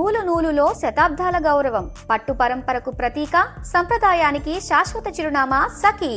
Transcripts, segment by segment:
నూలు నూలులో శతాబ్దాల గౌరవం, పట్టు పరంపరకు ప్రతీక, సంప్రదాయానికి శాశ్వత చిరునామా సఖీ.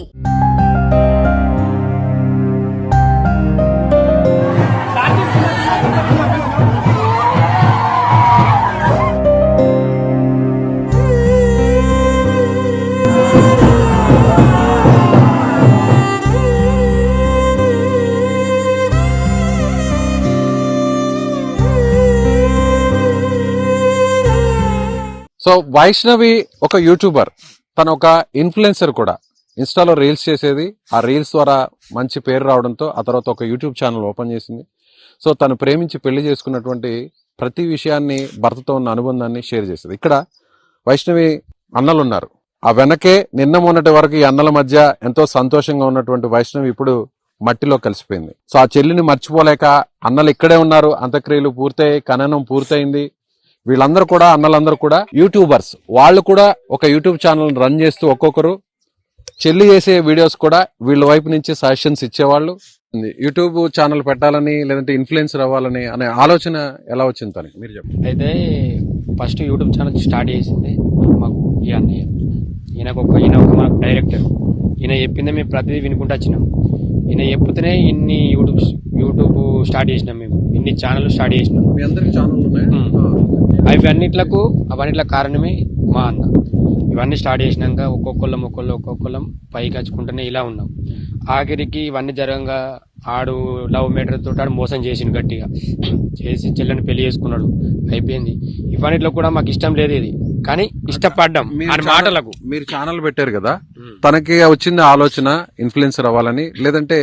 సో వైష్ణవి ఒక యూట్యూబర్, తను ఒక ఇన్ఫ్లుయెన్సర్ కూడా. ఇన్స్టాలో రీల్స్ చేసేది, ఆ రీల్స్ ద్వారా మంచి పేరు రావడంతో ఆ తర్వాత ఒక యూట్యూబ్ ఛానల్ ఓపెన్ చేసింది. సో తను ప్రేమించి పెళ్లి చేసుకున్నటువంటి ప్రతి విషయాన్ని, భర్తతో ఉన్న అనుబంధాన్ని షేర్ చేసేది. ఇక్కడ వైష్ణవి అన్నలు ఉన్నారు, ఆ వెనకే నిన్న మొన్నటి వరకు ఈ అన్నల మధ్య ఎంతో సంతోషంగా ఉన్నటువంటి వైష్ణవి ఇప్పుడు మట్టిలో కలిసిపోయింది. సో ఆ చెల్లిని మర్చిపోలేక అన్నలు ఇక్కడే ఉన్నారు, అంత్యక్రియలు పూర్తయి, ఖననం పూర్తయింది. వీళ్ళందరూ కూడా, అన్నలందరూ కూడా యూట్యూబర్స్. వాళ్ళు కూడా ఒక యూట్యూబ్ ఛానల్ రన్ చేస్తూ ఒక్కొక్కరు చెల్లి చేసే వీడియోస్ కూడా వీళ్ళ వైపు నుంచి సజెషన్స్ ఇచ్చేవాళ్ళు. యూట్యూబ్ ఛానల్ పెట్టాలని, లేదంటే ఇన్ఫ్లుయెన్సర్ అవ్వాలని అనే ఆలోచన ఎలా వచ్చింది తనకి మీరు చెప్పండి. అయితే ఫస్ట్ యూట్యూబ్ ఛానల్ స్టార్ట్ చేసింది మాకు ఈ అన్నయ్య. ఈయన ఒక మాకు డైరెక్టర్. ఈయన చెప్పిందే మేము ప్రతిదీ వినుకుంటూ వచ్చినాం. ఈయన చెప్తేనే ఇన్ని యూట్యూబ్ స్టార్ట్ చేసినాం, మేము ఇన్ని ఛానల్ స్టార్ట్ చేసినాం. మీ అందరికి ఛానల్ ఉన్నాయి? అవన్నిట్ల కారణమే మా అన్న. ఇవన్నీ స్టార్ట్ చేసినాక ఒక్కొక్కళ్ళం పైకి వచ్చుకుంటూనే ఇలా ఉన్నాం. ఆఖరికి ఇవన్నీ జరగంగా ఆడు లవ్ మేటర్ తోటి ఆడు మోసం చేసిండు, గట్టిగా చేసి చెల్లెని పెళ్లి చేసుకున్నాడు. అయిపోయింది. ఇవన్నిట్లో కూడా మాకు ఇష్టం లేదు ఇది, కానీ ఇష్టపడ్డాం మాటలకు. మీరు ఛానల్ పెట్టారు కదా, తనకి వచ్చింది ఆలోచన ఇన్ఫ్లుయెన్సర్ అవ్వాలని, లేదంటే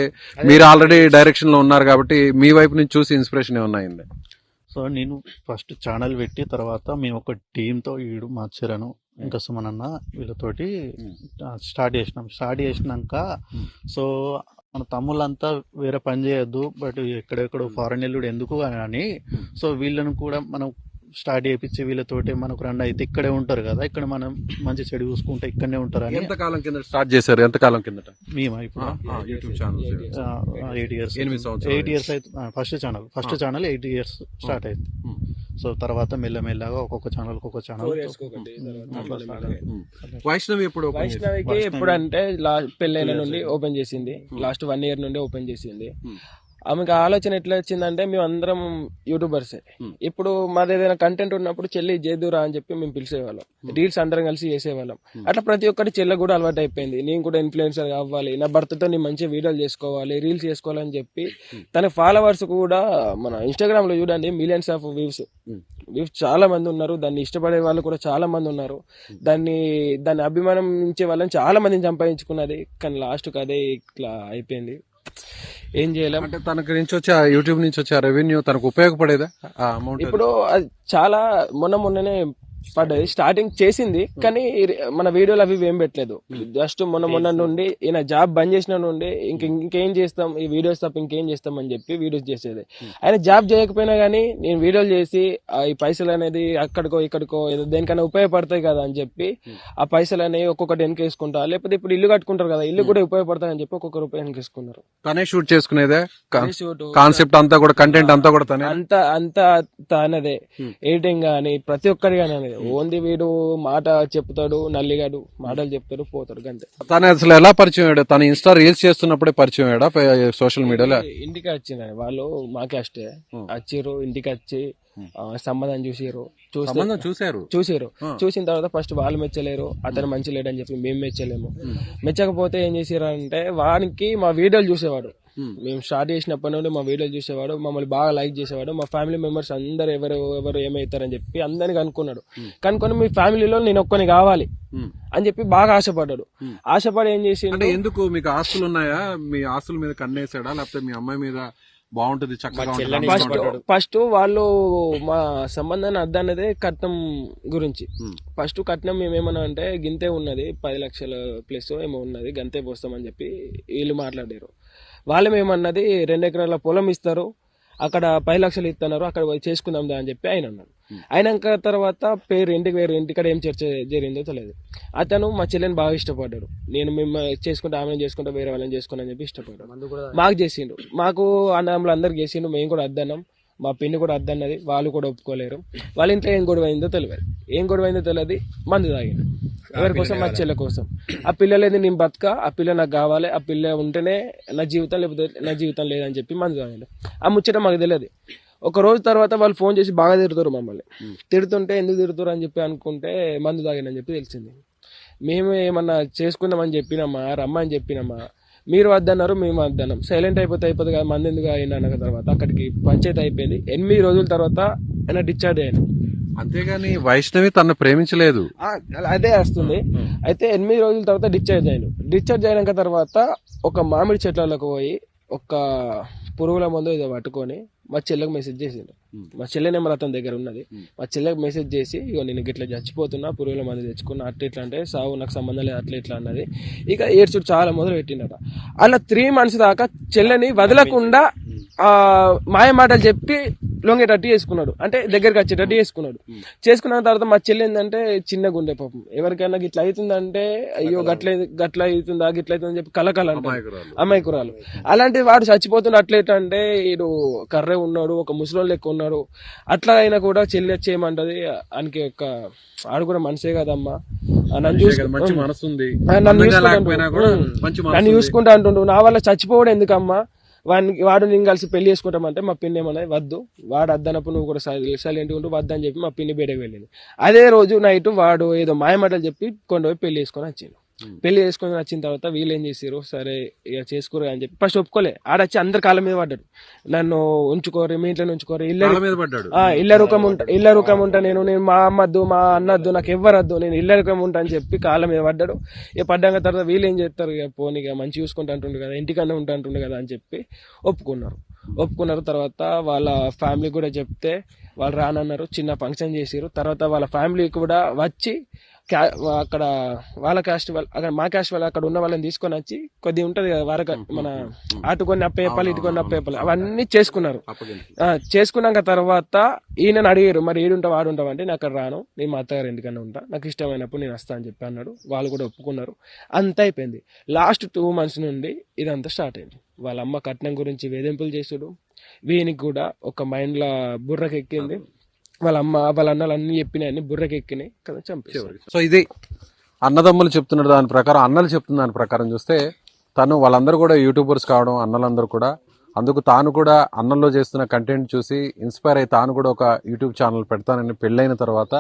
మీరు ఆల్రెడీ డైరెక్షన్ లో ఉన్నారు కాబట్టి మీ వైపు నుంచి చూసి ఇన్స్పిరేషన్ ఏమన్నా అయింది? సో నేను ఫస్ట్ ఛానల్ పెట్టి తర్వాత మేము ఒక టీంతో ఈడు మా చరణ్ ఇంకా సుమనన్న వీళ్ళతోటి స్టార్ట్ చేసినాక సో మన తమ్ముళ్ళంతా వేరే పని చేయొద్దు, బట్ ఎక్కడెక్కడో ఫారెన్ వెళ్ళుడు ఎందుకు అని సో వీళ్ళను కూడా మనం స్టార్ట్ చేయించి వీళ్ళతోటి మనకు రెండు అయితే ఇక్కడే ఉంటారు కదా, ఇక్కడ మనం మంచి చెడు చూసుకుంటే ఇక్కడనే ఉంటారు అని. ఎంతకాలం కింద స్టార్ట్ చేశారు? ఎంతకాలం కిందట? మేము ఇప్పుడు 8 ఇయర్స్ అయితే ఫస్ట్ ఛానల్ 8 ఇయర్స్ స్టార్ట్ అయింది. సో తర్వాత మెల్లమెల్లగా ఒక్కొక్క ఛానల్ వైష్ణవి ఎప్పుడు అంటే పెళ్ళైన నుండి ఓపెన్ చేసింది, లాస్ట్ 1 year నుండి ఓపెన్ చేసింది. ఆమెకు ఆలోచన ఎట్లా వచ్చిందంటే, మేము అందరం యూట్యూబర్సే. ఇప్పుడు మాది ఏదైనా కంటెంట్ ఉన్నప్పుడు చెల్లి చేదురా అని చెప్పి మేము పిలిచేవాళ్ళం, రీల్స్ అందరం కలిసి చేసేవాళ్ళం. అట్లా ప్రతి ఒక్కటి చెల్లె కూడా అలవాటు అయిపోయింది. నేను కూడా ఇన్ఫ్లుయెన్సర్ అవ్వాలి, నా భర్తతో నేను మంచి వీడియోలు చేసుకోవాలి, రీల్స్ చేసుకోవాలని చెప్పి తన ఫాలోవర్స్ కూడా మన ఇన్స్టాగ్రామ్ లో చూడండి మిలియన్స్ ఆఫ్ వ్యూస్ చాలా మంది ఉన్నారు. దాన్ని ఇష్టపడే వాళ్ళు కూడా చాలా మంది ఉన్నారు. దాన్ని అభిమానం ఇచ్చే వాళ్ళని చాలా మందిని సంపాదించుకున్నది. కానీ లాస్ట్ కి అదే ఇట్లా అయిపోయింది. ఏం చేయలేం. అంటే తనకి నుంచి వచ్చే యూట్యూబ్ నుంచి వచ్చే రెవెన్యూ తనకు ఉపయోగపడేదా? ఇప్పుడు చాలా మొన్ననే పడ్డది, స్టార్టింగ్ చేసింది, కానీ మన వీడియోలు అవి ఏం పెట్టలేదు. జస్ట్ మొన్న నుండి ఈయన జాబ్ బంద్ చేసిన నుండి ఇంకేం చేస్తాం, ఈ వీడియోస్ తప్ప ఇంకేం చేస్తాం అని చెప్పి వీడియోస్ చేసేది. ఆయన జాబ్ చేయకపోయినా గానీ నేను వీడియోలు చేసి ఈ పైసలు అనేది అక్కడికో ఇక్కడికో దేనికైనా ఉపయోగపడతాయి కదా అని చెప్పి ఆ పైసలు అనేవి ఒక్కొక్కటి వెనకేసుకుంటా. లేకపోతే ఇప్పుడు ఇల్లు కట్టుకుంటారు కదా, ఇల్లు కూడా ఉపయోగపడతాయి అని చెప్పి ఒక్కొక్క రూపాయి వెనకేసుకున్నారు. తనే షూట్ చేసుకునేదే, కాన్సెప్ట్ అంతా కూడా, కంటెంట్ అంతా కూడా అంతా తనదే. ఎడిటింగ్ గానీ ప్రతి ఒక్కరి గానీ అనేది ఓన్లీ వీడు మాట చెప్తాడు, నల్లిగాడు మాటలు చెప్తాడు, పోతాడు అంతే. తను అసలు ఎలా పరిచయం అయ్యాడు? తను ఇన్స్టా రీల్స్ చేస్తున్నప్పుడే పరిచయం అయ్యాడా సోషల్ మీడియాలో? ఇంటికి వచ్చిందని వాళ్ళు మా క్యాస్టే వచ్చిర్రు, ఇంటికి వచ్చి సంబంధం చూసారు. చూసిన తర్వాత ఫస్ట్ వాళ్ళు మెచ్చలేరు, అతను మంచి లేడని చెప్పి మేము మెచ్చలేము. మెచ్చకపోతే ఏం చేసారు అంటే, వానికి మా వీడియోలు చూసేవాడు. మేము స్టార్ట్ చేసినప్పటి నుండి మా వీడియోలు చూసేవాడు, మమ్మల్ని బాగా లైక్ చేసేవాడు. మా ఫ్యామిలీ మెంబర్స్ అందరు ఎవరు ఏమవుతారని చెప్పి అందరిని కనుక్కొని మీ ఫ్యామిలీలో నేను ఒక్కని కావాలి అని చెప్పి బాగా ఆశపడ్డాడు. ఆశపడి ఏం చేసి, అంటే ఎందుకు మీకు ఆస్తులు ఉన్నాయా, మీ ఆస్తుల మీద కన్నేసాడా, లేకపోతే మీ అమ్మాయి మీద బాగుంటది చక్కగా? ఫస్ట్ వాళ్ళు మా సంబంధాన్ని అద్దన్నదే కట్నం గురించి. ఫస్ట్ కట్నం మేమేమన్నా అంటే గింతే ఉన్నది, 10 లక్షల ప్లస్ ఏమో ఉన్నది, గంతే పోస్తామని చెప్పి వీళ్ళు మాట్లాడారు. వాళ్ళేమన్నది 2 ఎకరాల పొలం ఇస్తారు, అక్కడ 10 లక్షలు ఇస్తున్నారు, అక్కడ చేసుకుందాం అని చెప్పి ఆయన అన్నాడు. అయినాక తర్వాత వేరు ఇంటికాడ ఏం చర్చ జరిగిందో తెలియదు. అతను మా చెల్లెని బాగా ఇష్టపడ్డాడు. నేను మేము చేసుకుంటే ఆమెను చేసుకుంటా, వేరే వాళ్ళని చేసుకున్నా అని చెప్పి ఇష్టపడ్డాడు. మాకు చేసిండు, మాకు అన్నదమ్ములు అందరికి చేసిండు. మేము కూడా అద్దన్నాం, మా పిన్ని కూడా వద్దన్నది, వాళ్ళు కూడా ఒప్పుకోలేరు. వాళ్ళ ఇంట్లో ఏం గొడవ అయిందో తెలియదు. మందు తాగిండు ఎవరి కోసం, మా చెల్లె కోసం. ఆ పిల్ల లేదు, నేను బతక, ఆ పిల్ల నాకు కావాలి, ఆ పిల్ల ఉంటేనే నా జీవితం, లేకపోతే నా జీవితం లేదని చెప్పి మందు తాగిండు. ఆ ముచ్చట మాకు తెలియదు. ఒక రోజు తర్వాత వాళ్ళు ఫోన్ చేసి బాగా తిడుతారు మమ్మల్ని. తిడుతుంటే ఎందుకు తిడుతారు అని చెప్పి అనుకుంటే మందు తాగిందని చెప్పి తెలిసింది. మేము ఏమన్నా చేసుకుందామని చెప్పినామా, రమ్మని చెప్పినామా, మీరు వద్దన్నారు, మేము వద్దన్నాం. సైలెంట్ అయిపోతుంది కదా, మంది ఎందుకు అయిన తర్వాత అక్కడికి పంచాయతీ అయిపోయింది. 8 రోజుల తర్వాత ఆయన డిశ్చార్జ్ అయ్యాను. అంతేగాని వైష్ణవి తనను ప్రేమించలేదు. అదే వస్తుంది. అయితే 8 రోజుల తర్వాత డిశ్చార్జ్ అయినాక తర్వాత ఒక మామిడి చెట్లకు పోయి ఒక పురుగుల మందు ఏదో పట్టుకొని మా చెల్లెకి మెసేజ్ చేసిండు. మా చెల్లె నెంబర్ అతని దగ్గర ఉన్నది. మా చెల్లెకి మెసేజ్ చేసి, ఇగో నేను ఇట్లా చచ్చిపోతున్నా, పురుగుల మందు తెచ్చుకున్నా, అట్లా ఇట్లా అంటే సావు నాకు సంబంధం లేదు, అట్లా ఇట్లా అన్నది. ఇక ఏడ్చుడు చాలా మొదలు పెట్టిండట. అలా 3 months దాకా చెల్లెని వదలకుండా మాయ మాటలు చెప్పి లొంగేటట్టు చేసుకున్నాడు, అంటే దగ్గరికి వచ్చేటట్టు చేసుకున్న తర్వాత మా చెల్లి ఏంటంటే చిన్న గుండె పాపం. ఎవరికైనా గిట్లా అవుతుందంటే అయ్యో గట్ల అవుతుందా గిట్ల అవుతుందని చెప్పి కలకల అమాయకురాలు. అలాంటి వాడు చచ్చిపోతుండే అట్లా అంటే వీడు కర్రే ఉన్నాడు, ఒక ముసలోళ్ళు లెక్క ఉన్నాడు. అట్లా అయినా కూడా చెల్లి వచ్చేయమంటది. ఆయనకి ఒక ఆడు కూడా మనసే కదమ్మా, నన్ను చూసుకుంటా అంటుండు. నా వల్ల చచ్చిపోవడం ఎందుకమ్మా, వాడు నేను కలిసి పెళ్లి చేసుకుంటామంటే మా పిన్ని ఏమన్నది, వద్దు, వాడు వద్దనప్పుడు నువ్వు కూడా సైలెంట్గా ఉంటూ వద్దని చెప్పి మా పిన్ని బయటకు వెళ్ళింది. అదే రోజు నైట్ వాడు ఏదో మాయమాటలు చెప్పి కొండపోయి పెళ్లి చేసుకొని వచ్చిండు. పెళ్లి చేసుకొని వచ్చిన తర్వాత వీళ్ళు ఏం చేసారు, సరే ఇక చేసుకోరు అని చెప్పి ఫస్ట్ ఒప్పుకోలే. ఆడొచ్చి అందరి కాళ్ళ మీద పడ్డాడు, నన్ను ఉంచుకోరు, మీ ఇంట్లో ఉంచుకోరు, ఇళ్ళ రూకం ఉంటా, నేను మా అమ్మద్దు, మా అన్నద్దు, నాకు ఎవ్వరద్దు, నేను ఇళ్ళ రూకం ఉంటా అని చెప్పి కాళ్ళ మీద పడ్డాడు. ఇక పడ్డాక తర్వాత వీళ్ళు ఏం చేస్తారు, ఇక పోనీ ఇక మంచి చూసుకుంటా అంటుండే కదా, ఇంటికన్నా ఉంటా అంటుండే కదా అని చెప్పి ఒప్పుకున్నారు. తర్వాత వాళ్ళ ఫ్యామిలీ కూడా చెప్తే వాళ్ళు రానన్నారు. చిన్న ఫంక్షన్ చేసారు. తర్వాత వాళ్ళ ఫ్యామిలీ కూడా వచ్చి అక్కడ వాళ్ళ క్యాస్ట్ వాళ్ళు, అక్కడ మా క్యాస్ట్ వాళ్ళు అక్కడ ఉన్న వాళ్ళని తీసుకొని వచ్చి కొద్దిగా ఉంటది కదా మన అటు కొన్ని అప్పేపాలు, ఇటు కొన్ని అప్పేపాలు, అవన్నీ చేసుకున్నాక తర్వాత ఈయనని అడిగారు, మరి ఏడుంటావు ఆడుంటావు అంటే నేను అక్కడ రాను, నేను మా అత్తగారు ఎందుకన్నా ఉంటా, నాకు ఇష్టమైనప్పుడు నేను వస్తా అని చెప్పి అన్నాడు. వాళ్ళు కూడా ఒప్పుకున్నారు. అంత అయిపోయింది. లాస్ట్ 2 months నుండి ఇదంతా స్టార్ట్ అయింది. వాళ్ళ అమ్మ కట్నం గురించి వేధింపులు చేసుడు, వీనికి కూడా ఒక మైండ్ లా బుర్రకెక్కింది. వాళ్ళ అమ్మ వాళ్ళ అన్నలు అన్ని చెప్పినాయని బుర్రకెక్కినాయి కదా, చంపేశారు. సో ఇది అన్నదమ్ములు చెప్తున్నారు దాని ప్రకారం, అన్నలు చెప్తున్న దాని ప్రకారం చూస్తే తను వాళ్ళందరూ కూడా యూట్యూబర్స్ కావడం, అన్నలందరూ కూడా అందుకు తాను కూడా అన్నంలో చేస్తున్న కంటెంట్ చూసి ఇన్స్పైర్ అయ్యి తాను కూడా ఒక యూట్యూబ్ ఛానల్ పెడతానని పెళ్ళైన తర్వాత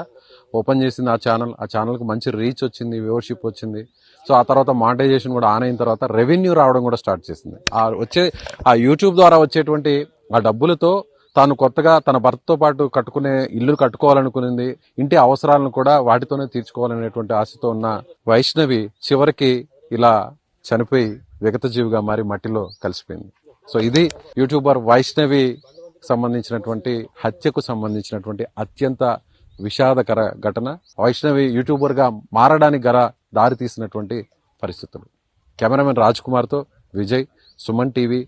ఓపెన్ చేసింది. ఆ ఛానల్కి మంచి రీచ్ వచ్చింది, వ్యూవర్షిప్ వచ్చింది. సో ఆ తర్వాత మానిటైజేషన్ కూడా ఆన్ అయిన తర్వాత రెవెన్యూ రావడం కూడా స్టార్ట్ చేసింది. ఆ యూట్యూబ్ ద్వారా వచ్చేటువంటి ఆ డబ్బులతో తాను కొత్తగా తన భర్తతో పాటు కట్టుకునే ఇల్లు కట్టుకోవాలనుకునింది, ఇంటి అవసరాలను కూడా వాటితోనే తీర్చుకోవాలనేటువంటి ఆశతో ఉన్న వైష్ణవి చివరికి ఇలా చనిపోయి విగత జీవిగా మారి మట్టిలో కలిసిపోయింది. సో ఇది యూట్యూబర్ వైష్ణవి సంబంధించినటువంటి హత్యకు సంబంధించినటువంటి అత్యంత విషాదకర ఘటన. వైష్ణవి యూట్యూబర్ గా మారడానికి దారి తీసినటువంటి పరిస్థితులు. కెమెరామెన్ రాజ్ కుమార్తో విజయ్, సుమన్ టీవీ,